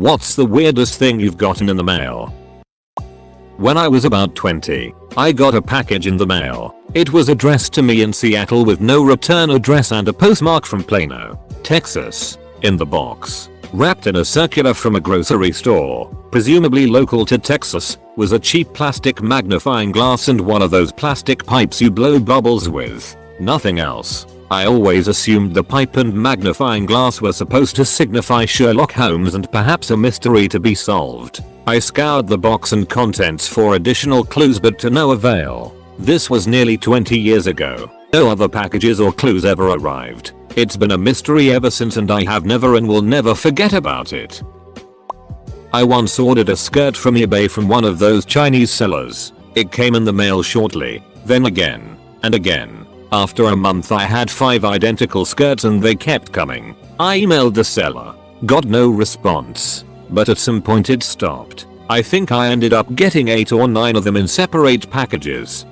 What's the weirdest thing you've gotten in the mail? When I was about 20, I got a package in the mail. It was addressed to me in Seattle with no return address and a postmark from Plano, Texas, in the box. Wrapped in a circular from a grocery store, presumably local to Texas, was a cheap plastic magnifying glass and one of those plastic pipes you blow bubbles with. Nothing else. I always assumed the pipe and magnifying glass were supposed to signify Sherlock Holmes and perhaps a mystery to be solved. I scoured the box and contents for additional clues but to no avail. This was nearly 20 years ago. No other packages or clues ever arrived. It's been a mystery ever since and I have never and will never forget about it. I once ordered a skirt from eBay from one of those Chinese sellers. It came in the mail shortly, then again, and again. After a month I had 5 identical skirts and they kept coming. I emailed the seller. Got no response. But at some point it stopped. I think I ended up getting 8 or 9 of them in separate packages.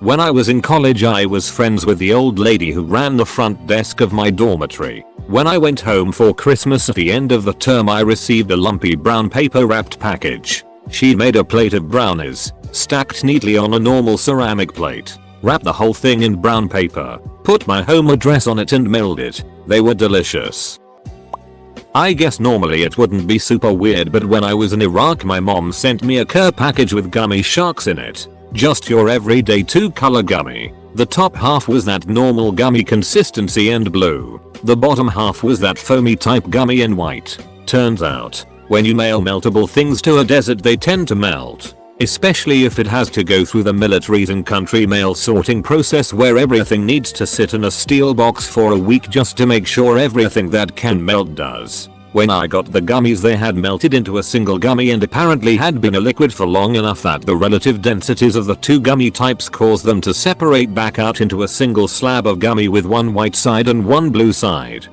When I was in college I was friends with the old lady who ran the front desk of my dormitory. When I went home for Christmas at the end of the term I received a lumpy brown paper wrapped package. She made a plate of brownies, stacked neatly on a normal ceramic plate, wrapped the whole thing in brown paper, put my home address on it and mailed it. They were delicious. I guess normally it wouldn't be super weird but when I was in Iraq my mom sent me a care package with gummy sharks in it. Just your everyday 2-color gummy. The top half was that normal gummy consistency and blue. The bottom half was that foamy type gummy in white. Turns out, when you mail meltable things to a desert they tend to melt. Especially if it has to go through the military's and country mail sorting process where everything needs to sit in a steel box for a week just to make sure everything that can melt does. When I got the gummies they had melted into a single gummy and apparently had been a liquid for long enough that the relative densities of the 2 gummy types caused them to separate back out into a single slab of gummy with one white side and one blue side.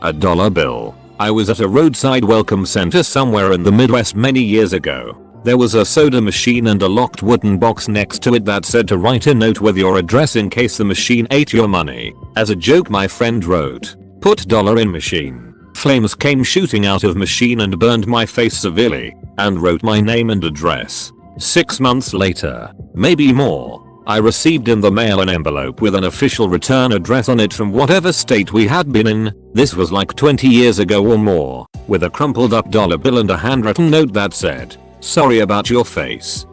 A dollar bill. I was at a roadside welcome center somewhere in the Midwest many years ago. There was a soda machine and a locked wooden box next to it that said to write a note with your address in case the machine ate your money. As a joke my friend wrote, "Put dollar in machine." Flames came shooting out of machine and burned my face severely, and wrote my name and address. 6 months later, maybe more, I received in the mail an envelope with an official return address on it from whatever state we had been in. This was like 20 years ago or more, with a crumpled up dollar bill and a handwritten note that said, "Sorry about your face."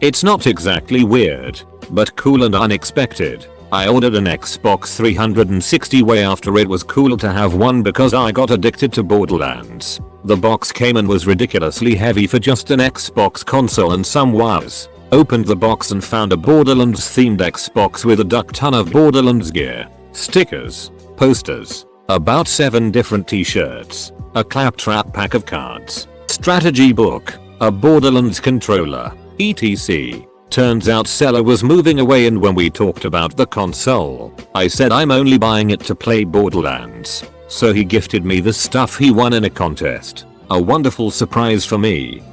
It's not exactly weird, but cool and unexpected. I ordered an Xbox 360 way after it was cool to have one because I got addicted to Borderlands. The box came and was ridiculously heavy for just an Xbox console and some wires. Opened the box and found a Borderlands themed Xbox with a duck ton of Borderlands gear, stickers, posters, about 7 different t-shirts, a claptrap pack of cards, strategy book, a Borderlands controller, etc. Turns out seller was moving away and when we talked about the console, I said I'm only buying it to play Borderlands. So he gifted me the stuff he won in a contest. A wonderful surprise for me.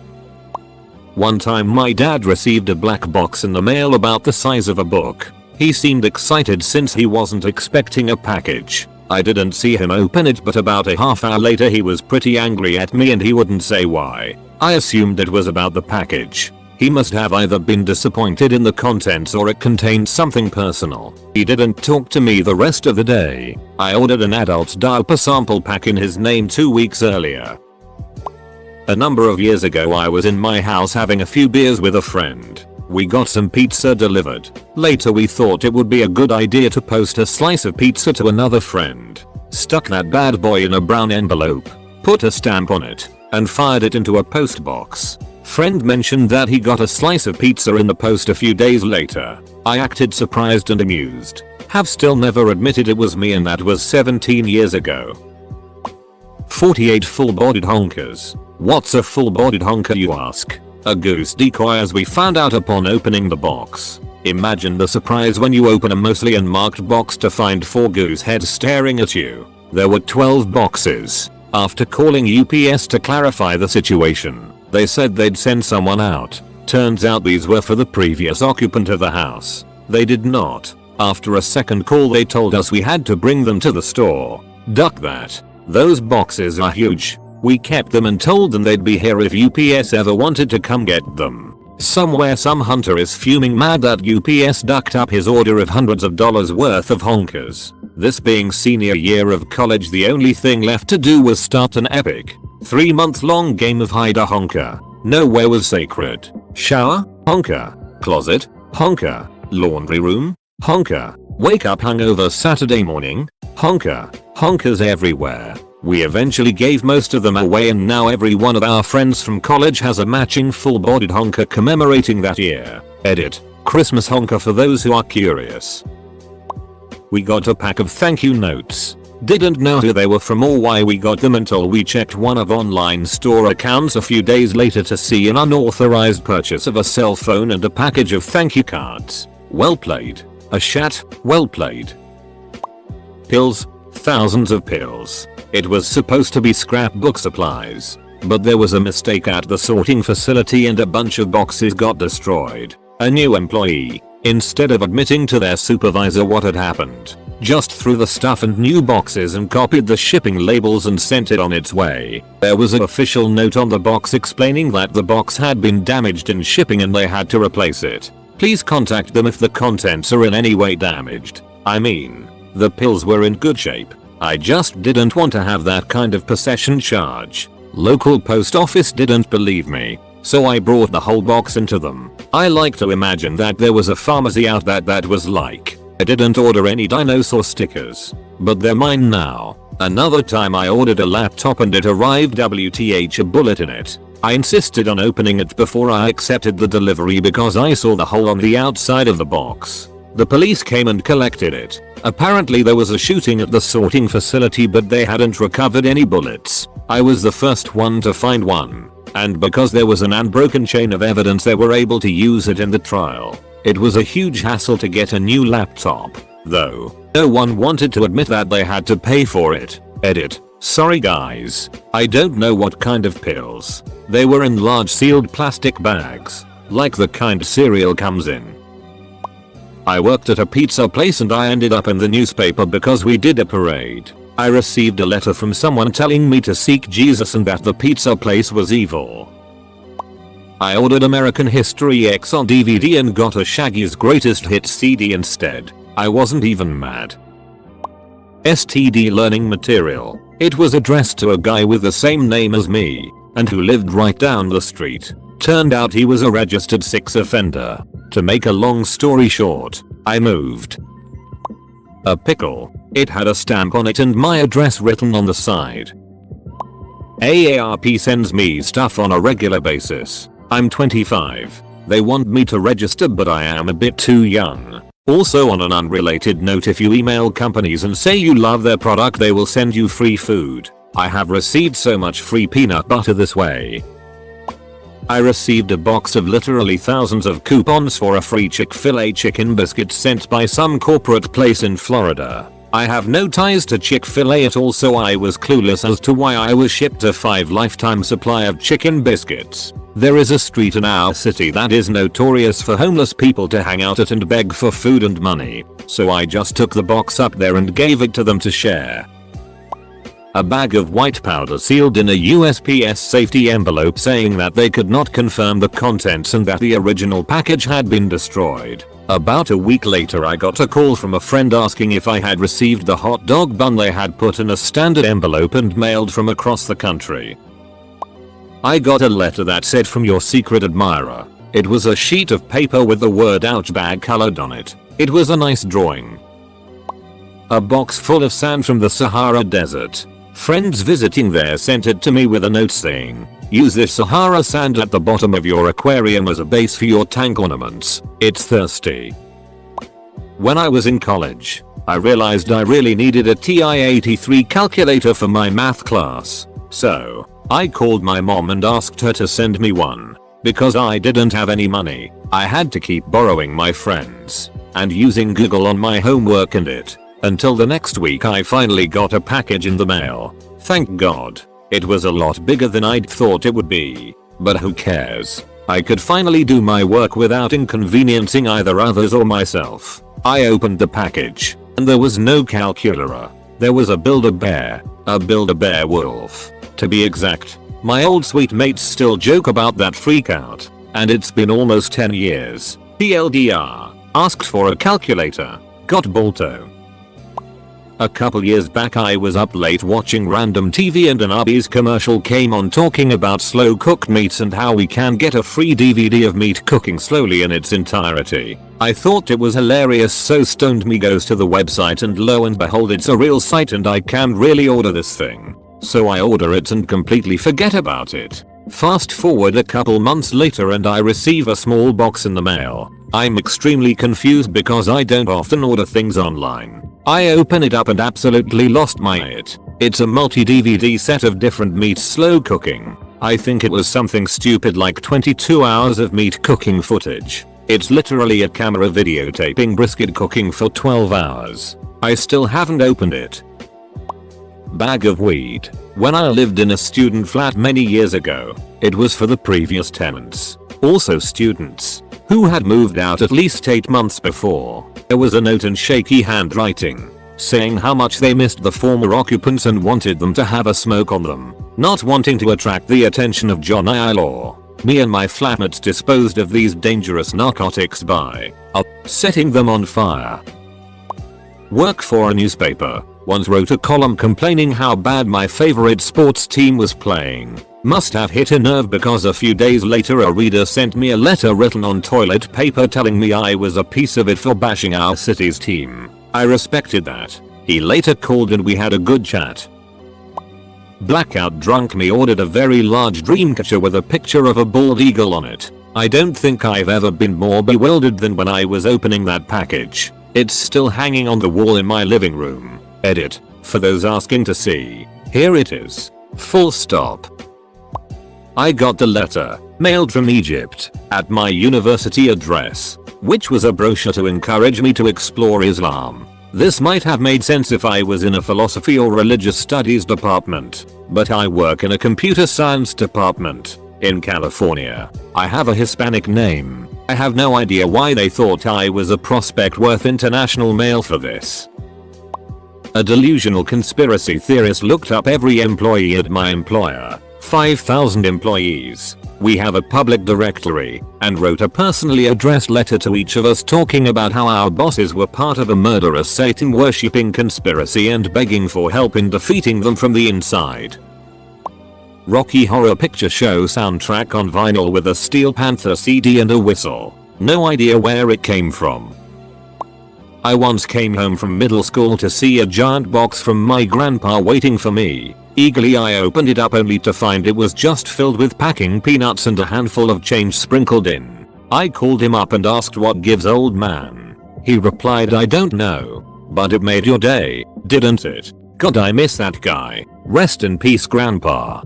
One time my dad received a black box in the mail about the size of a book. He seemed excited since he wasn't expecting a package. I didn't see him open it but about a half hour later he was pretty angry at me and he wouldn't say why. I assumed it was about the package. He must have either been disappointed in the contents or it contained something personal. He didn't talk to me the rest of the day. I ordered an adult diaper sample pack in his name 2 weeks earlier. A number of years ago I was in my house having a few beers with a friend. We got some pizza delivered. Later we thought it would be a good idea to post a slice of pizza to another friend. Stuck that bad boy in a brown envelope, put a stamp on it, and fired it into a post box. Friend mentioned that he got a slice of pizza in the post a few days later. I acted surprised and amused. Have still never admitted it was me and that was 17 years ago. 48 full-bodied honkers. What's a full-bodied honker you ask? A goose decoy as we found out upon opening the box. Imagine the surprise when you open a mostly unmarked box to find 4 goose heads staring at you. There were 12 boxes. After calling UPS to clarify the situation, they said they'd send someone out. Turns out these were for the previous occupant of the house. They did not. After a second call they told us we had to bring them to the store. Duck that. Those boxes are huge. We kept them and told them they'd be here if UPS ever wanted to come get them. Somewhere some hunter is fuming mad that UPS ducked up his order of hundreds of dollars worth of honkers. This being senior year of college, the only thing left to do was start an epic 3-month-long game of hide a honker. Nowhere was sacred. Shower? Honker. Closet? Honker. Laundry room? Honker. Wake up hungover Saturday morning? Honker. Honkers everywhere. We eventually gave most of them away, and now every one of our friends from college has a matching full-bodied honker commemorating that year. Edit. Christmas honker for those who are curious. We got a pack of thank you notes. Didn't know who they were from or why we got them until we checked one of online store accounts a few days later to see an unauthorized purchase of a cell phone and a package of thank you cards. Well played. A shat. Well played. Pills. Thousands of pills. It was supposed to be scrapbook supplies, but there was a mistake at the sorting facility and a bunch of boxes got destroyed. A new employee, instead of admitting to their supervisor what had happened, just threw the stuff in new boxes and copied the shipping labels and sent it on its way. There was an official note on the box explaining that the box had been damaged in shipping and they had to replace it. Please contact them if the contents are in any way damaged. I mean, the pills were in good shape. I just didn't want to have that kind of possession charge. Local post office didn't believe me, so I brought the whole box into them. I like to imagine that there was a pharmacy out that was like, I didn't order any dinosaur stickers, but they're mine now. Another time I ordered a laptop and it arrived WTH a bullet in it. I insisted on opening it before I accepted the delivery because I saw the hole on the outside of the box. The police came and collected it. Apparently there was a shooting at the sorting facility, but they hadn't recovered any bullets. I was the first one to find one, and because there was an unbroken chain of evidence they were able to use it in the trial. It was a huge hassle to get a new laptop, though. No one wanted to admit that they had to pay for it. Edit. Sorry guys. I don't know what kind of pills. They were in large sealed plastic bags, like the kind cereal comes in. I worked at a pizza place and I ended up in the newspaper because we did a parade. I received a letter from someone telling me to seek Jesus and that the pizza place was evil. I ordered American History X on DVD and got a Shaggy's Greatest Hits CD instead. I wasn't even mad. STD learning material. It was addressed to a guy with the same name as me and who lived right down the street. Turned out he was a registered sex offender. To make a long story short, I moved. A pickle. It had a stamp on it and my address written on the side. AARP sends me stuff on a regular basis. I'm 25. They want me to register but I am a bit too young. Also, on an unrelated note, if you email companies and say you love their product they will send you free food. I have received so much free peanut butter this way. I received a box of literally thousands of coupons for a free Chick-fil-A chicken biscuit sent by some corporate place in Florida. I have no ties to Chick-fil-A at all, so I was clueless as to why I was shipped a 5 lifetime supply of chicken biscuits. There is a street in our city that is notorious for homeless people to hang out at and beg for food and money, so I just took the box up there and gave it to them to share. A bag of white powder sealed in a USPS safety envelope saying that they could not confirm the contents and that the original package had been destroyed. About a week later I got a call from a friend asking if I had received the hot dog bun they had put in a standard envelope and mailed from across the country. I got a letter that said, "From your secret admirer." It was a sheet of paper with the word "ouch bag" colored on it. It was a nice drawing. A box full of sand from the Sahara Desert. Friends visiting there sent it to me with a note saying, "Use this Sahara sand at the bottom of your aquarium as a base for your tank ornaments. It's thirsty." When I was in college, I realized I really needed a TI-83 calculator for my math class. So, I called my mom and asked her to send me one. Because I didn't have any money, I had to keep borrowing my friends and using Google on my homework and it. Until the next week I finally got a package in the mail. Thank God. It was a lot bigger than I'd thought it would be. But who cares? I could finally do my work without inconveniencing either others or myself. I opened the package, and there was no calculator. There was a Build-A-Bear, a Build-A-Bear wolf. To be exact, my old sweet mates still joke about that freakout. And it's been almost 10 years. TLDR. Asked for a calculator. Got Balto. A couple years back I was up late watching random TV and an Arby's commercial came on talking about slow cooked meats and how we can get a free DVD of meat cooking slowly in its entirety. I thought it was hilarious, so stoned me goes to the website and lo and behold it's a real site and I can really order this thing. So I order it and completely forget about it. Fast forward a couple months later and I receive a small box in the mail. I'm extremely confused because I don't often order things online. I open it up and absolutely lost my it. It's a multi-DVD set of different meats slow cooking. I think it was something stupid like 22 hours of meat cooking footage. It's literally a camera videotaping brisket cooking for 12 hours. I still haven't opened it. Bag of weed. When I lived in a student flat many years ago, it was for the previous tenants, also students, who had moved out at least 8 months before. There was a note in shaky handwriting saying how much they missed the former occupants and wanted them to have a smoke on them. Not wanting to attract the attention of John I. Law, me and my flatmates disposed of these dangerous narcotics by setting them on fire. Work for a newspaper. Once wrote a column complaining how bad my favorite sports team was playing. Must have hit a nerve because a few days later a reader sent me a letter written on toilet paper telling me I was a piece of it for bashing our city's team. I respected that. He later called and we had a good chat. Blackout drunk me ordered a very large dreamcatcher with a picture of a bald eagle on it. I don't think I've ever been more bewildered than when I was opening that package. It's still hanging on the wall in my living room. Edit. For those asking to see. Here it is. Full stop. I got the letter, mailed from Egypt, at my university address, which was a brochure to encourage me to explore Islam. This might have made sense if I was in a philosophy or religious studies department, but I work in a computer science department in California. I have a Hispanic name. I have no idea why they thought I was a prospect worth international mail for this. A delusional conspiracy theorist looked up every employee at my employer, 5,000 employees. We have a public directory, and wrote a personally addressed letter to each of us talking about how our bosses were part of a murderous Satan-worshipping conspiracy and begging for help in defeating them from the inside. Rocky Horror Picture Show soundtrack on vinyl with a Steel Panther CD and a whistle. No idea where it came from. I once came home from middle school to see a giant box from my grandpa waiting for me. Eagerly I opened it up only to find it was just filled with packing peanuts and a handful of change sprinkled in. I called him up and asked what gives, old man. He replied, I don't know. But it made your day, didn't it? God, I miss that guy. Rest in peace, grandpa.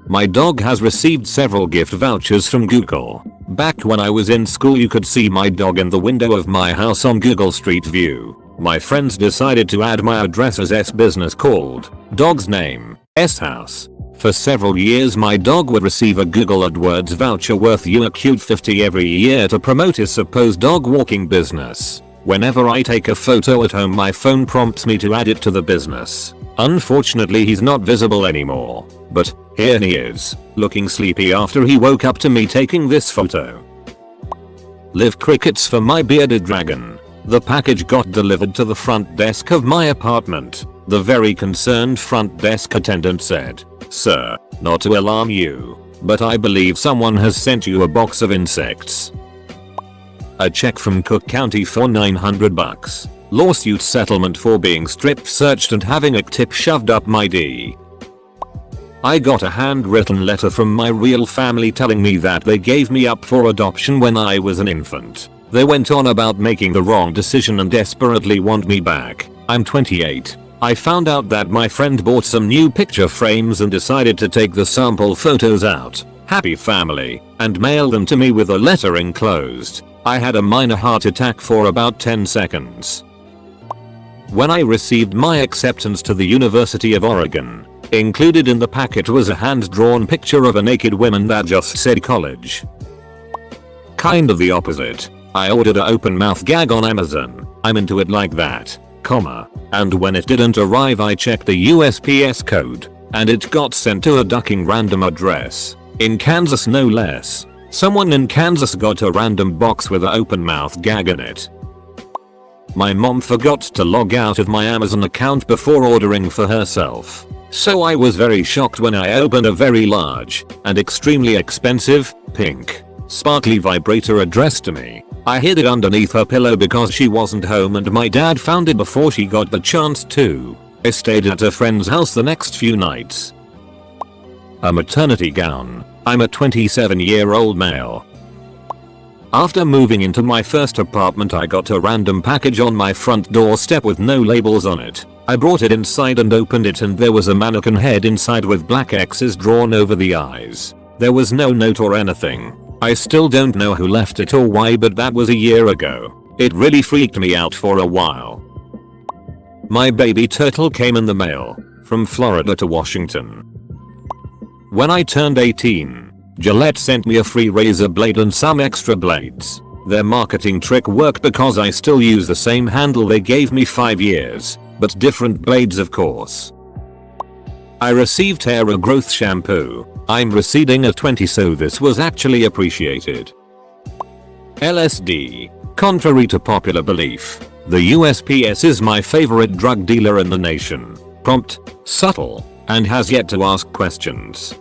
My dog has received several gift vouchers from Google. Back when I was in school you could see my dog in the window of my house on Google Street View. My friends decided to add my address as S business called dog's name, S house. For several years my dog would receive a Google AdWords voucher worth $50 every year to promote his supposed dog walking business. Whenever I take a photo at home my phone prompts me to add it to the business. Unfortunately he's not visible anymore, but here he is, looking sleepy after he woke up to me taking this photo. Live crickets for my bearded dragon. The package got delivered to the front desk of my apartment. The very concerned front desk attendant said, "Sir, not to alarm you, but I believe someone has sent you a box of insects." A check from Cook County for $900. Lawsuit settlement for being strip searched and having a tip shoved up my D. I got a handwritten letter from my real family telling me that they gave me up for adoption when I was an infant. They went on about making the wrong decision and desperately want me back. I'm 28. I found out that my friend bought some new picture frames and decided to take the sample photos out. Happy family, and mail them to me with a letter enclosed. I had a minor heart attack for about 10 seconds. When I received my acceptance to the University of Oregon, included in the packet was a hand-drawn picture of a naked woman that just said college. Kind of the opposite. I ordered a open mouth gag on Amazon. I'm into it like that. and when it didn't arrive I checked the USPS code, and it got sent to a ducking random address. In Kansas no less. Someone in Kansas got a random box with an open mouth gag in it. My mom forgot to log out of my Amazon account before ordering for herself. So I was very shocked when I opened a very large and extremely expensive, pink, sparkly vibrator addressed to me. I hid it underneath her pillow because she wasn't home and my dad found it before she got the chance to. I stayed at a friend's house the next few nights. A maternity gown. I'm a 27-year-old male. After moving into my first apartment I got a random package on my front doorstep with no labels on it. I brought it inside and opened it and there was a mannequin head inside with black X's drawn over the eyes. There was no note or anything. I still don't know who left it or why, but that was a year ago. It really freaked me out for a while. My baby turtle came in the mail from Florida to Washington. When I turned 18, Gillette sent me a free razor blade and some extra blades. Their marketing trick worked because I still use the same handle they gave me 5 years, but different blades of course. I received hair growth shampoo. I'm receding at 20 so this was actually appreciated. LSD. Contrary to popular belief, the USPS is my favorite drug dealer in the nation. Prompt, subtle, and has yet to ask questions.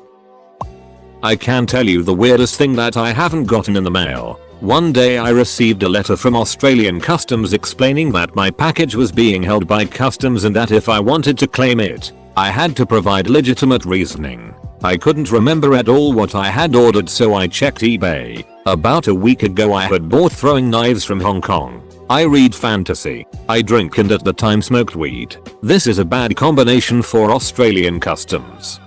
I can tell you the weirdest thing that I haven't gotten in the mail. One day I received a letter from Australian Customs explaining that my package was being held by Customs and that if I wanted to claim it, I had to provide legitimate reasoning. I couldn't remember at all what I had ordered so I checked eBay. About a week ago I had bought throwing knives from Hong Kong. I read fantasy. I drink and at the time smoked weed. This is a bad combination for Australian Customs.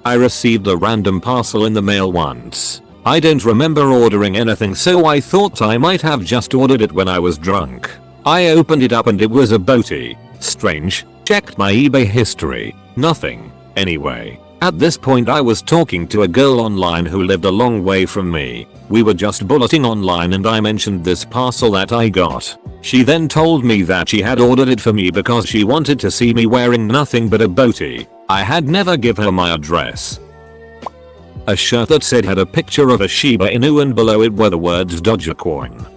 I received a random parcel in the mail once. I don't remember ordering anything so I thought I might have just ordered it when I was drunk. I opened it up and it was a boaty. Strange. Checked my eBay history. Nothing. Anyway, at this point I was talking to a girl online who lived a long way from me. We were just bulleting online and I mentioned this parcel that I got. She then told me that she had ordered it for me because she wanted to see me wearing nothing but a boaty. I had never given her my address. A shirt that said had a picture of a Shiba Inu and below it were the words Dogecoin.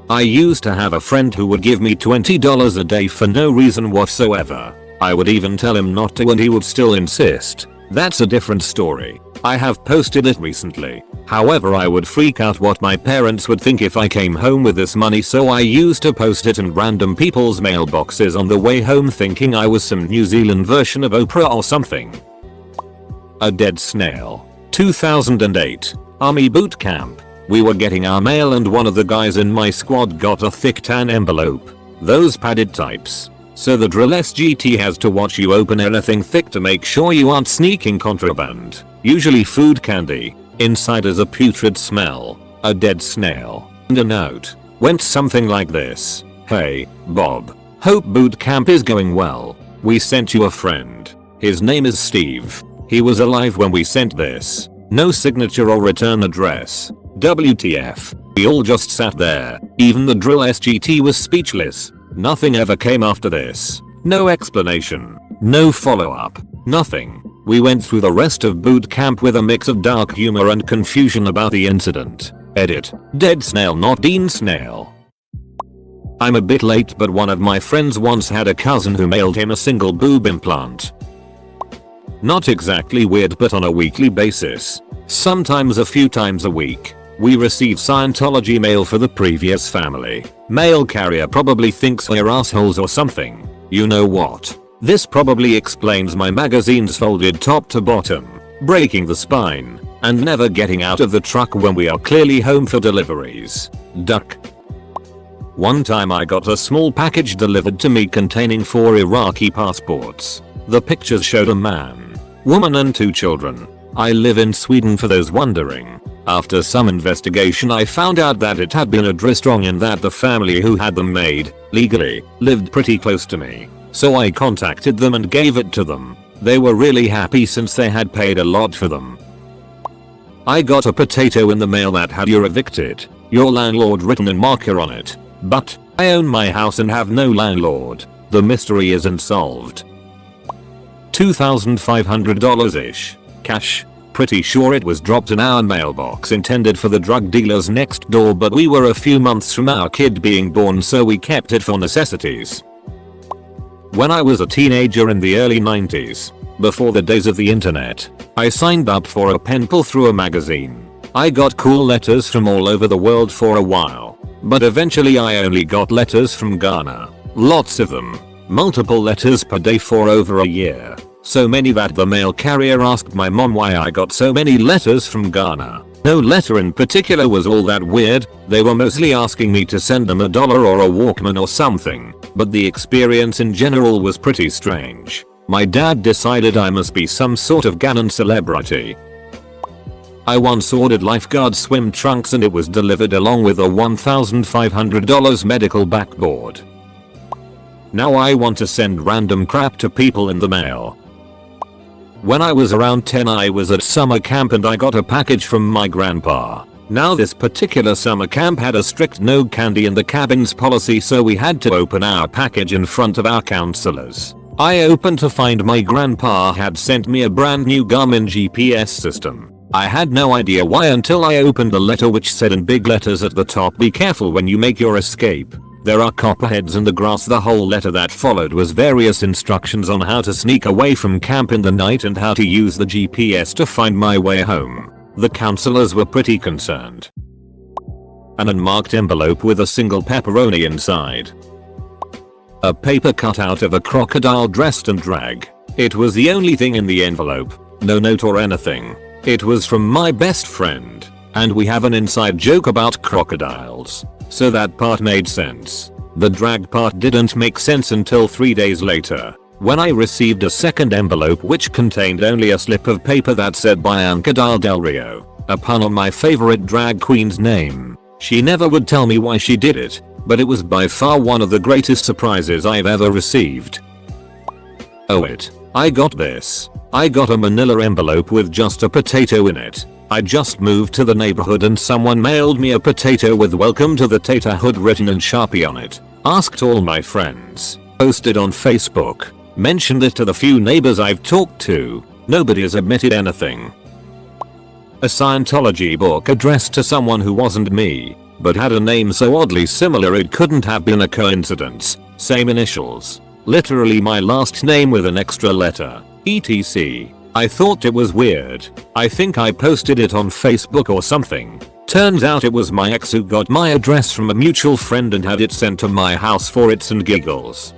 I used to have a friend who would give me $20 a day for no reason whatsoever. I would even tell him not to and he would still insist. That's a different story. I have posted it recently. However, I would freak out what my parents would think if I came home with this money, so I used to post it in random people's mailboxes on the way home thinking I was some New Zealand version of Oprah or something. A dead snail. 2008. Army boot camp. We were getting our mail and one of the guys in my squad got a thick tan envelope. Those padded types. So the drill SGT has to watch you open anything thick to make sure you aren't sneaking contraband. Usually food candy. Inside is a putrid smell. A dead snail. And a note. Went something like this. Hey, Bob. Hope boot camp is going well. We sent you a friend. His name is Steve. He was alive when we sent this. No signature or return address. WTF. We all just sat there. Even the drill SGT was speechless. Nothing ever came after this. No explanation. No follow-up. Nothing. We went through the rest of boot camp with a mix of dark humor and confusion about the incident. Edit. Dead snail, not Dean Snail. I'm a bit late, but one of my friends once had a cousin who mailed him a single boob implant. Not exactly weird, but on a weekly basis. Sometimes a few times a week. We receive Scientology mail for the previous family. Mail carrier probably thinks we're assholes or something. You know what? This probably explains my magazines folded top to bottom, breaking the spine, and never getting out of the truck when we are clearly home for deliveries. Duck. One time I got a small package delivered to me containing 4 Iraqi passports. The pictures showed a man, woman and 2 children. I live in Sweden for those wondering. After some investigation I found out that it had been addressed wrong and that the family who had them made, legally, lived pretty close to me. So I contacted them and gave it to them. They were really happy since they had paid a lot for them. I got a potato in the mail that had "You're evicted. Your landlord" written in marker on it. But, I own my house and have no landlord. The mystery isn't solved. $2,500-ish. Cash. Pretty sure it was dropped in our mailbox intended for the drug dealers next door, but we were a few months from our kid being born, so we kept it for necessities. When I was a teenager in the early 90s, before the days of the internet, I signed up for a pen pal through a magazine. I got cool letters from all over the world for a while, but eventually I only got letters from Ghana. Lots of them. Multiple letters per day for over a year. So many that the mail carrier asked my mom why I got so many letters from Ghana. No letter in particular was all that weird, they were mostly asking me to send them $1 or a Walkman or something, but the experience in general was pretty strange. My dad decided I must be some sort of Ghanaian celebrity. I once ordered lifeguard swim trunks and it was delivered along with a $1,500 medical backboard. Now I want to send random crap to people in the mail. When I was around 10, I was at summer camp and I got a package from my grandpa. Now this particular summer camp had a strict no candy in the cabins policy, so we had to open our package in front of our counselors. I opened to find my grandpa had sent me a brand new Garmin GPS system. I had no idea why until I opened the letter, which said in big letters at the top, "Be careful when you make your escape. There are copperheads in the grass." The whole letter that followed was various instructions on how to sneak away from camp in the night and how to use the GPS to find my way home. The counselors were pretty concerned. An unmarked envelope with a single pepperoni inside. A paper cutout of a crocodile dressed in drag. It was the only thing in the envelope. No note or anything. It was from my best friend, and we have an inside joke about crocodiles, so that part made sense. The drag part didn't make sense until 3 days later, when I received a second envelope which contained only a slip of paper that said Bianca Del Rio, a pun on my favorite drag queen's name. She never would tell me why she did it, but it was by far one of the greatest surprises I've ever received. Oh wait, I got this. I got a manila envelope with just a potato in it. I just moved to the neighborhood and someone mailed me a potato with "Welcome to the Taterhood" written in Sharpie on it. Asked all my friends. Posted on Facebook. Mentioned it to the few neighbors I've talked to. Nobody has admitted anything. A Scientology book addressed to someone who wasn't me, but had a name so oddly similar it couldn't have been a coincidence. Same initials. Literally my last name with an extra letter. etc. I thought it was weird. I think I posted it on Facebook or something. Turns out it was my ex who got my address from a mutual friend and had it sent to my house for its and giggles.